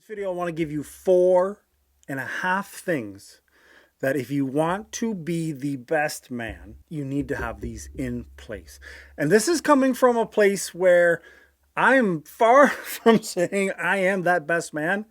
video, I want to give you 4.5 things that if you want to be the best man, you need to have these in place. And this is coming from a place where I'm far from saying I am that best man,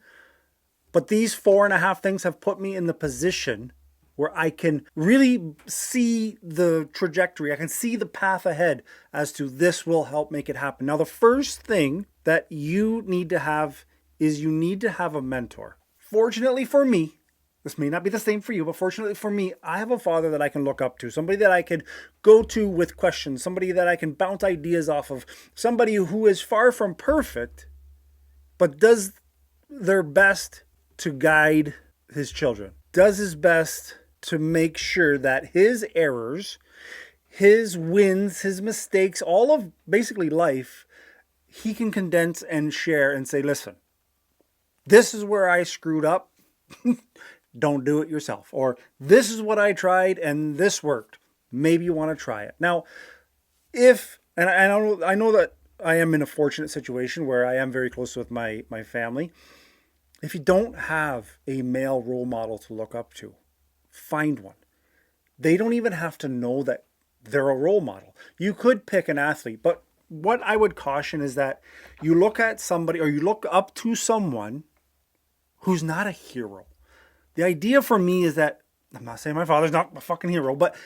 but these 4.5 things have put me in the position where I can really see the trajectory. I can see the path ahead as to this will help make it happen. Now, the first thing that you need to have is you need to have a mentor. Fortunately for me, this may not be the same for you, but fortunately for me, I have a father that I can look up to, somebody that I can go to with questions, somebody that I can bounce ideas off of, somebody who is far from perfect, but does their best to guide his children, does his best to make sure that his errors, his wins, his mistakes, all of basically life, he can condense and share and say, listen, this is where I screwed up. Don't do it yourself. Or this is what I tried and this worked. Maybe you want to try it. Now, and I know that I am in a fortunate situation where I am very close with my family. If you don't have a male role model to look up to, find one. They don't even have to know that they're a role model. You could pick an athlete, but what I would caution is that you look at somebody or you look up to someone who's not a hero. The idea for me is that, I'm not saying my father's not a fucking hero, but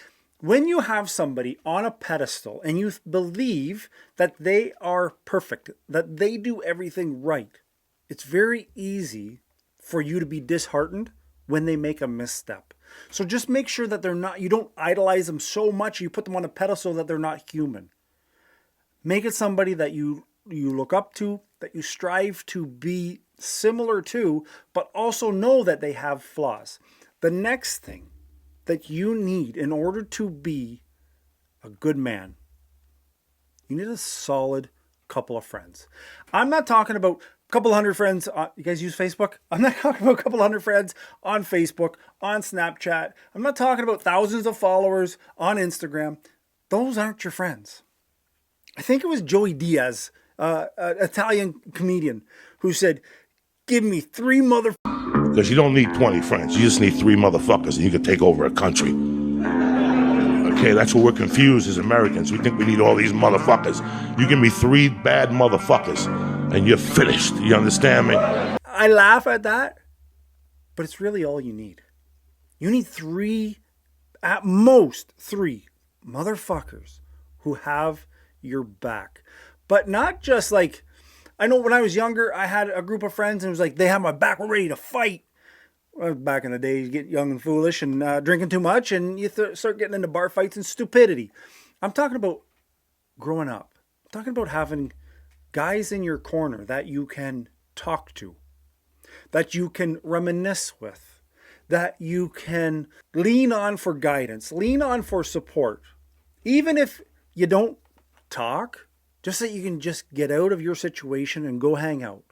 when you have somebody on a pedestal and you believe that they are perfect, that they do everything right, it's very easy for you to be disheartened when they make a misstep. So just make sure that you don't idolize them so much, you put them on a pedestal that they're not human. Make it somebody that you look up to, that you strive to be similar to, but also know that they have flaws. The next thing that you need in order to be a good man, you need a solid couple of friends. I'm not talking about a couple hundred friends. You guys use Facebook? I'm not talking about a couple hundred friends on Facebook, on Snapchat. I'm not talking about thousands of followers on Instagram. Those aren't your friends. I think it was Joey Diaz, an Italian comedian, who said, give me 3 motherfuckers. Because you don't need 20 friends. You just need 3 motherfuckers and you can take over a country. Okay, that's what we're confused as Americans. We think we need all these motherfuckers. You give me 3 bad motherfuckers and you're finished. You understand me? I laugh at that, but it's really all you need. You need 3, at most 3 motherfuckers who have your back. But not just like, I know when I was younger, I had a group of friends and it was like, they have my back, we're ready to fight. Well, back in the day, you get young and foolish and drinking too much and you start getting into bar fights and stupidity. I'm talking about growing up. I'm talking about having guys in your corner that you can talk to, that you can reminisce with, that you can lean on for guidance, lean on for support. Even if you don't talk, just that you can just get out of your situation and go hang out,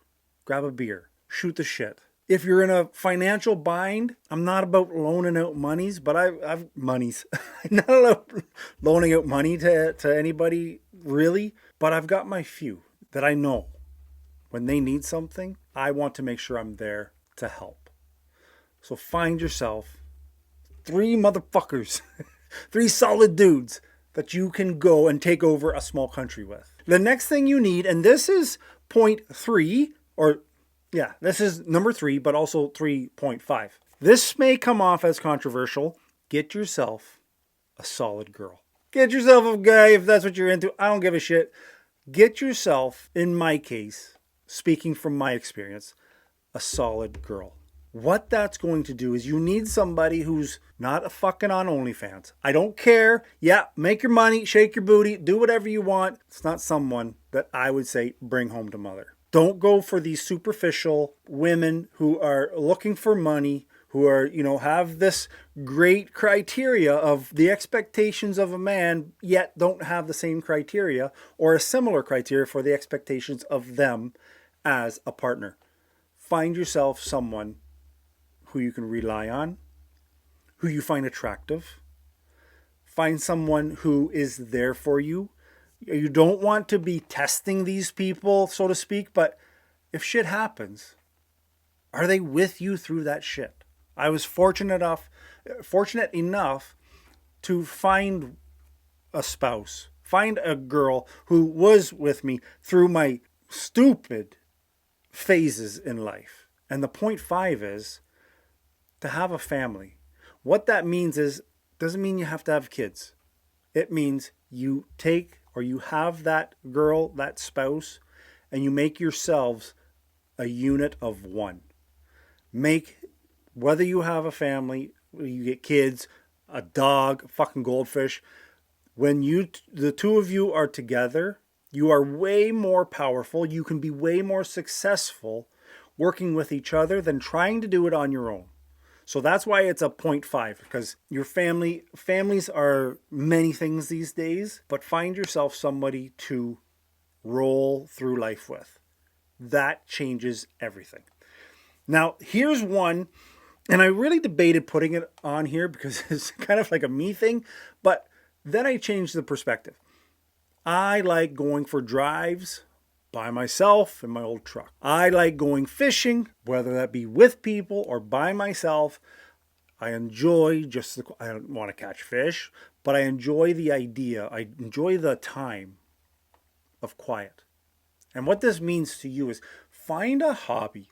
grab a beer, shoot the shit. If you're in a financial bind, I'm not about loaning out monies, but I've monies. I'm not about loaning out money to anybody really, but I've got my few that I know when they need something, I want to make sure I'm there to help. So find yourself 3 motherfuckers, 3 solid dudes that you can go and take over a small country with. The next thing you need, and this is point 3, this is number 3, but also 3.5. This may come off as controversial. Get yourself a solid girl. Get yourself a guy if that's what you're into. I don't give a shit. Get yourself, in my case, speaking from my experience, a solid girl. What that's going to do is you need somebody who's not a fucking on OnlyFans. I don't care. Yeah, make your money, shake your booty, do whatever you want. It's not someone that I would say bring home to mother. Don't go for these superficial women who are looking for money, who are, have this great criteria of the expectations of a man, yet don't have the same criteria or a similar criteria for the expectations of them as a partner. Find yourself someone who you can rely on, who you find attractive. Find someone who is there for you. You don't want to be testing these people, so to speak, but if shit happens, Are they with you through that shit? I was fortunate enough to find a spouse, find a girl who was with me through my stupid phases in life. And the point five is to have a family. What that means is, doesn't mean you have to have kids. It means you take or you have that girl, that spouse, and you make yourselves a unit of one. Make, whether you have a family, you get kids, a dog, a fucking goldfish, when the two of you are together, you are way more powerful. You can be way more successful working with each other than trying to do it on your own. So that's why it's a 0.5, because your families are many things these days, but find yourself somebody to roll through life with. That changes everything. Now, here's one, and I really debated putting it on here because it's kind of like a me thing, but then I changed the perspective. I like going for drives by myself in my old truck. I like going fishing, whether that be with people or by myself. I enjoy I don't want to catch fish, but I enjoy the idea. I enjoy the time of quiet. And what this means to you is find a hobby,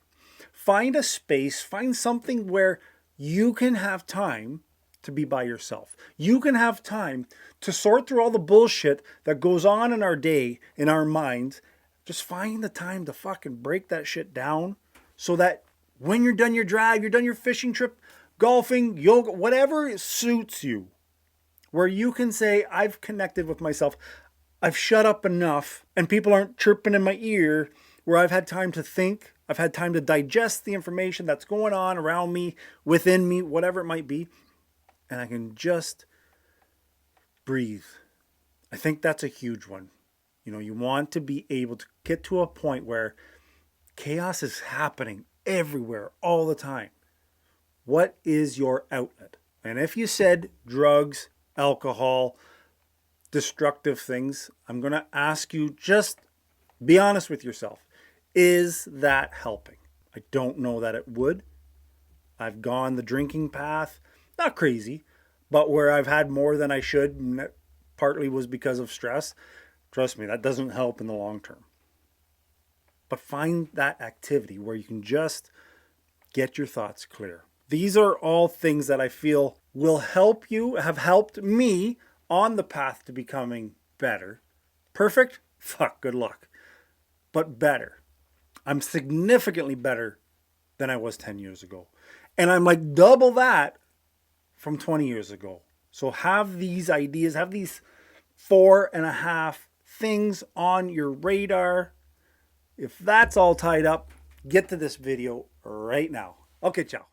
find a space, find something where you can have time to be by yourself. You can have time to sort through all the bullshit that goes on in our day, in our minds. Just find the time to fucking break that shit down so that when you're done your drive, you're done your fishing trip, golfing, yoga, whatever suits you, where you can say, I've connected with myself. I've shut up enough and people aren't chirping in my ear, where I've had time to think. I've had time to digest the information that's going on around me, within me, whatever it might be. And I can just breathe. I think that's a huge one. You know, you want to be able to get to a point where chaos is happening everywhere all the time. What is your outlet? And if you said drugs, alcohol, destructive things, I'm going to ask you, just be honest with yourself. Is that helping? I don't know that it would. I've gone the drinking path, not crazy, but where I've had more than I should, and that partly was because of stress. Trust me, that doesn't help in the long term. But find that activity where you can just get your thoughts clear. These are all things that I feel will help you, have helped me on the path to becoming better. Perfect? Fuck, good luck. But better. I'm significantly better than I was 10 years ago. And I'm like double that from 20 years ago. So have these ideas, have these 4.5 things on your radar. If that's all tied up, get to this video right now. Okay, ciao.